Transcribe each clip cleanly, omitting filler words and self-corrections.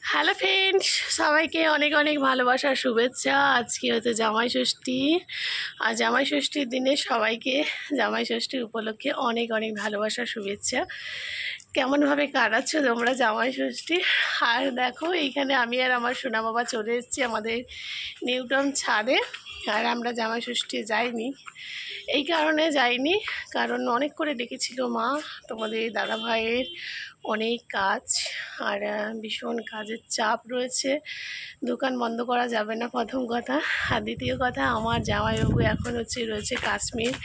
Hello friends, সবাইকে অনেক অনেক ভালোবাসার শুভেচ্ছা। আজকে হচ্ছে জামাই ষষ্ঠী। আর জামাই ষষ্ঠীর দিনে সবাইকে জামাই ষষ্ঠীর উপলক্ষে অনেক অনেক ভালোবাসার শুভেচ্ছা। কেমনভাবে কাটাচ্ছ তোমরা জামাই ষষ্ঠী? আর দেখো, এইখানে আমি আর আমার সোনা বাবা চলে এসেছি আমাদের নিউটন ছাদে। আর আমরা জামাই ষষ্ঠী যাইনি, এই কারণে যাইনি কারণ অনেক করে ডেকেছিল মা, তোমাদের দাদা ভাইয়ের অনেক কাজ আর ভীষণ কাজের চাপ রয়েছে। দোকান বন্ধ করা যাবে না প্রথম কথা, আর দ্বিতীয় কথা আমার জামাইবাবু এখন রয়েছে কাশ্মীর,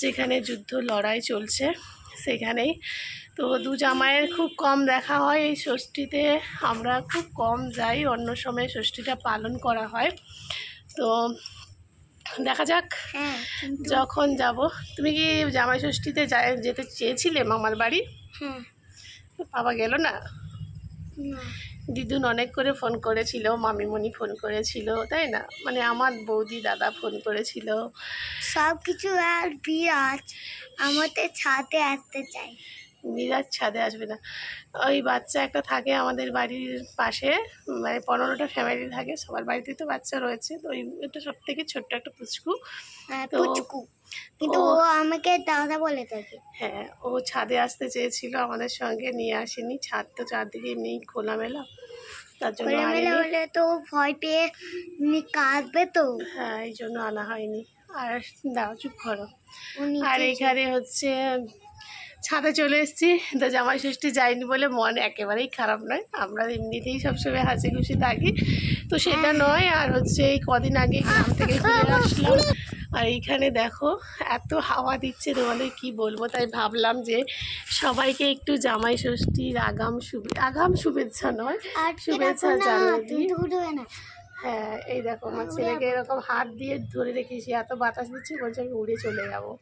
যেখানে যুদ্ধ লড়াই চলছে সেখানেই। তো দু জামাইয়ের খুব কম দেখা হয় এই ষষ্ঠীতে, আমরা খুব কম যাই, অন্য সময় ষষ্ঠীটা পালন করা হয়। তো দেখা যাক যখন যাব। তুমি কি জামাই ষষ্ঠীতে যেতে চেয়েছিলে মামার বাড়ি? বাবা গেল না? দিদুন অনেক করে ফোন করেছিল, মামিমণি ফোন করেছিল, তাই না? মানে আমার বৌদি দাদা ফোন করেছিল সব কিছু। আর বিরাজ আমাদের ছাদে আসতে চাই। বিরাজ ছাদে আসবে না, ওই বাচ্চা একটা থাকে আমাদের বাড়ির পাশে, মানে 15টা ফ্যামিলি থাকে, সবার বাড়িতে তো বাচ্চা রয়েছে। তো ওই এটা সব থেকে ছোট্ট একটা পুচকু। তো কিন্তু ও আমাকে দাদা বলে থাকে। হ্যাঁ, ও ছাদে আসতে চেয়েছিল, আমাদের সঙ্গে নিয়ে আসেনি। ছাদ তো চারদিকে এমনি খোলামেলা, তার জন্য হলে তো ভয় পেয়ে কাঁদবে তো। হ্যাঁ, এই জন্য আনা হয়নি। আর দাও, চুপ করো। আর এখানে হচ্ছে ছাদে চলে এসেছি। তো জামাই ষষ্ঠী যাইনি বলে মন একেবারেই খারাপ নয়, আমরা এমনিতেই সবসময় হাসি খুশি থাকি, তো সেটা নয়। আর হচ্ছে এই কদিন আগে গ্রাম থেকে ঘুরে আসলাম, আর এইখানে দেখো এত হাওয়া দিচ্ছে, তোমাদের কি বলবো। তাই ভাবলাম যে সবাইকে একটু জামাই ষষ্ঠীর আগাম শুভেচ্ছা নয়, শুভেচ্ছা জানিয়ে দিই। হ্যাঁ, এই দেখো আমার ছেলেকে এরকম হাত দিয়ে ধরে রেখেছি, এত বাতাস দিচ্ছে, বলছে আমি উড়ে চলে যাবো।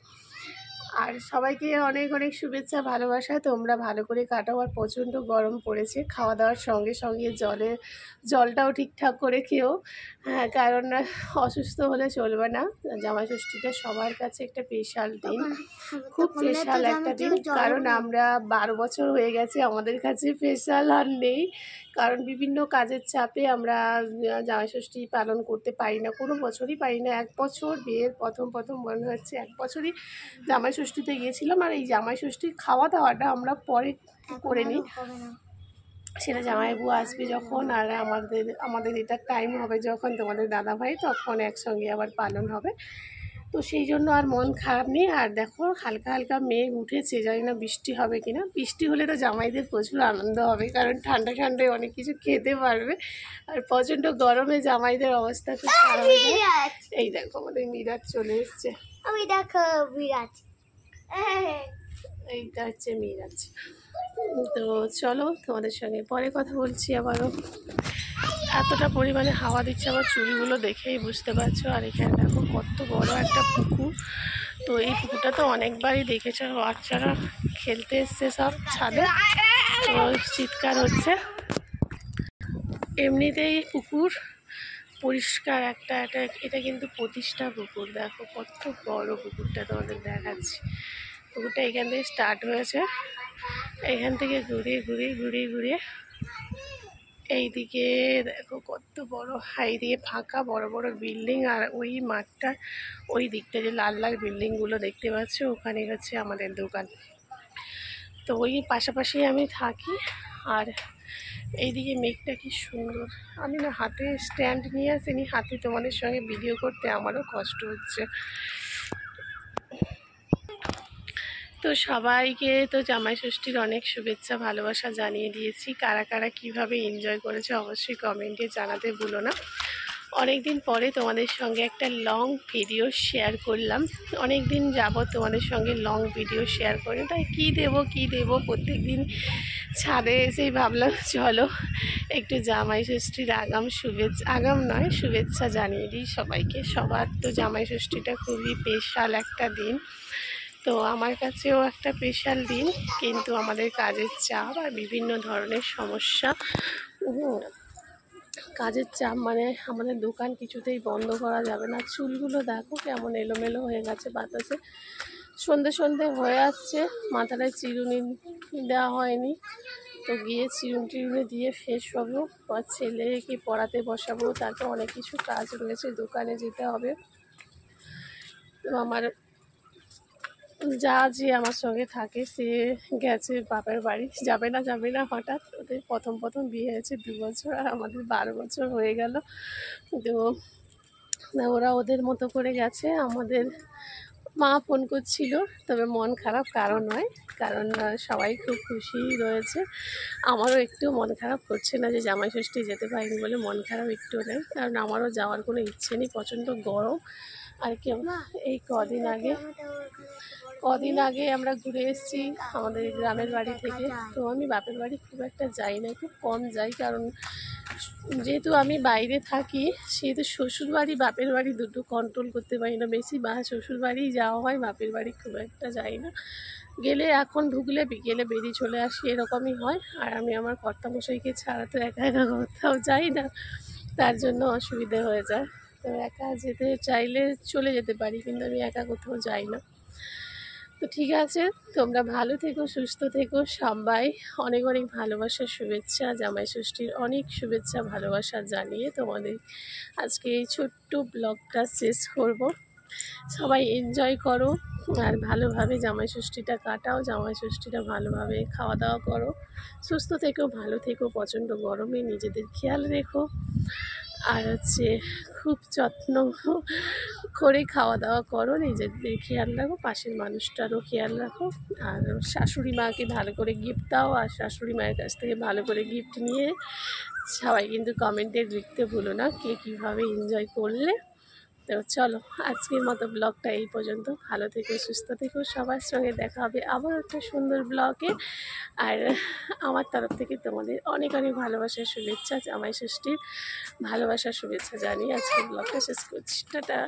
আর সবাইকে অনেক অনেক শুভেচ্ছা, ভালোবাসা। তোমরা ভালো করে কাটাও। আর প্রচণ্ড গরম পড়েছে, খাওয়া দাওয়ার সঙ্গে সঙ্গে জলটাও ঠিকঠাক করে খেও। হ্যাঁ, কারণ অসুস্থ হলে চলবে না। জামাই ষষ্ঠীটা সবার কাছে একটা স্পেশাল দিন, খুব স্পেশাল একটা দিন। কারণ আমরা 12 বছর হয়ে গেছে, আমাদের কাছে স্পেশাল আর নেই। কারণ বিভিন্ন কাজের চাপে আমরা জামাই ষষ্ঠী পালন করতে পারি না, কোনো বছরই পারি না। এক বছর বিয়ের প্রথম মনে হচ্ছে এক বছরই জামাই ষষ্ঠীতে গিয়েছিলাম। আর এই জামাই ষষ্ঠীর খাওয়া দাওয়াটা আমরা পরে করে নিই, সেটা জামাইবাবু আসবে যখন, আর আমাদের এটা টাইম হবে যখন তোমাদের দাদাভাই, তখন একসঙ্গে আবার পালন হবে। তো সেই জন্য আর মন খারাপ নেই। আর দেখো হালকা হালকা মেঘ উঠেছে, জানি না বৃষ্টি হবে কিনা। বৃষ্টি হলে তো জামাইদের প্রচুর আনন্দ হবে, কারণ ঠান্ডা ঠান্ডায় অনেক কিছু খেতে পারবে। আর প্রচণ্ড গরমে জামাইদের অবস্থা খুব খারাপ হয়ে যায়। এই দেখো আমাদের মিরাজ চলে এসছে, আমি দেখো বিরাজ, এইটা হচ্ছে মিরাজ। তো চলো, তোমাদের সঙ্গে পরে কথা বলছি আবারও। এতটা পরিমাণে হাওয়া দিচ্ছে, আমার চুলগুলো দেখেই বুঝতে পারছো। আর এখানে দেখো কত বড় একটা পুকুর। তো এই পুকুরটা তো অনেকবারই দেখেছো, বাচ্চারা খেলতে এসছে সব ছাদে, তো চিৎকার হচ্ছে। এমনিতেই পুকুর পরিষ্কার এটা কিন্তু প্রতিষ্ঠা পুকুর। দেখো কত বড় পুকুরটা, তোমাদের দেখাচ্ছি। পুকুরটা এখান থেকে স্টার্ট হয়েছে, এখান থেকে ঘুরিয়ে এইদিকে দেখো কত বড়, এইদিকে ফাঁকা বড় বড় বিল্ডিং। আর ওই মাঠটা, ওই দিকটা যে লাল লাল বিল্ডিংগুলো দেখতে পাচ্ছ, ওখানে হচ্ছে আমাদের দোকান। তো ওই পাশাপাশি আমি থাকি। আর এইদিকে মেঘটা কি সুন্দর। আমি না হাতে স্ট্যান্ড নিয়ে আসিনি, হাতে তোমাদের সঙ্গে ভিডিও করতে আমারও কষ্ট হচ্ছে। তো সবাইকে তো জামাই ষষ্ঠীর অনেক শুভেচ্ছা ভালোবাসা জানিয়ে দিয়েছি। কারা কারা কীভাবে এনজয় করেছে অবশ্যই কমেন্টে জানাতে ভুলো না। অনেক দিন পরে তোমাদের সঙ্গে একটা লং ভিডিও শেয়ার করলাম, অনেক দিন যাবত তোমাদের সঙ্গে লং ভিডিও শেয়ার করি, তাই কী দেবো প্রত্যেক দিন ছাদে এসেই ভাবলাম চলো একটু জামাই ষষ্ঠীর শুভেচ্ছা জানিয়ে দিই সবাইকে। সবার তো জামাই ষষ্ঠীটা খুবই স্পেশাল একটা দিন, তো আমার কাছেও একটা স্পেশাল দিন। কিন্তু আমাদের কাজের চাপ আর বিভিন্ন ধরনের সমস্যা, কাজের চাপ মানে আমাদের দোকান কিছুতেই বন্ধ করা যাবে না। চুলগুলো দেখো কেমন এলোমেলো হয়ে গেছে বাতাসে, সন্ধে হয়ে আসছে, মাথাটায় চিরুনি দেওয়া হয়নি। তো গিয়ে চিরুন টিরুনে দিয়ে ফ্রেশ হবো, আর ছেলেকে পড়াতে বসাবো, তারপর অনেক কিছু কাজ রয়েছে, দোকানে যেতে হবে। তো আমার যা যে আমার সঙ্গে থাকে সে গেছে বাপের বাড়ি, যাবে না হঠাৎ, ওদের প্রথম বিয়ে হয়েছে 2 বছর আর আমাদের 12 বছর হয়ে গেল। তো ওরা ওদের মতো করে গেছে। আমাদের মা ফোন করছিল, তবে মন খারাপ কারণ নয়, কারণ সবাই খুব খুশি রয়েছে। আমারও একটু মন খারাপ করছে না যে জামাই ষষ্ঠী যেতে পারিনি বলে, মন খারাপ একটু নেই, কারণ আমারও যাওয়ার কোনো ইচ্ছে নেই, প্রচণ্ড গরম। আর কি এই কদিন আগে আমরা ঘুরে এসেছি আমাদের গ্রামের বাড়ি থেকে। তো আমি বাপের বাড়ি খুব একটা যাই না, খুব কম যাই, কারণ যেহেতু আমি বাইরে থাকি সেহেতু শ্বশুর বাড়ি বাপের বাড়ি দুটো কন্ট্রোল করতে পারি না, বেশি শ্বশুর বাড়ি যাওয়া হয়, বাপের বাড়ি খুব একটা যাই না। গেলে এখন ঢুকলে বিকেলে বেরিয়ে চলে আসি, এরকমই হয়। আর আমি আমার কর্তামশাইকে ছাড়া তো একা একা কোথাও যাই না, তার জন্য অসুবিধে হয়ে যায়। তো একা যেতে চাইলে চলে যেতে পারি, কিন্তু আমি একা কোথাও যাই না। তো ঠিক আছে, তোমরা ভালো থেকো, সুস্থ থেকো সবাই। অনেক অনেক ভালোবাসার শুভেচ্ছা, জামাই ষষ্ঠীর অনেক শুভেচ্ছা ভালোবাসা জানিয়ে তোমাদের আজকে এই ছোট্ট ব্লগটা শেষ করব। সবাই এনজয় করো আর ভালোভাবে জামাই ষষ্ঠীটা কাটাও, জামাই ষষ্ঠীটা ভালোভাবে খাওয়া দাওয়া করো, সুস্থ থেকো, ভালো থেকো। প্রচণ্ড গরমে নিজেদের খেয়াল রেখো, আর খুব যত্ন করে খাওয়া দাওয়া করো, নিজেদের খেয়াল রাখো, পাশের মানুষটারও খেয়াল রাখো। আর শাশুড়ি মাকে ভালো করে গিফট দাও, আর শাশুড়ি মায়ের কাছ থেকে ভালো করে গিফট নিয়ে সবাই কিন্তু কমেন্টে লিখতে ভুলো না কে কীভাবে এনজয় করলে। তো চলো, আজকের মতো ব্লগটা এই পর্যন্ত। ভালো থেকো, সুস্থ থেকো, সবার সঙ্গে দেখা হবে আবার একটা সুন্দর ব্লগে। আর আমার তরফ থেকে তোমাদের অনেক অনেক ভালোবাসার শুভেচ্ছা, জামাই ষষ্ঠীর ভালোবাসার শুভেচ্ছা জানিয়ে আজকের ব্লগটা শেষ করছি। টাটা।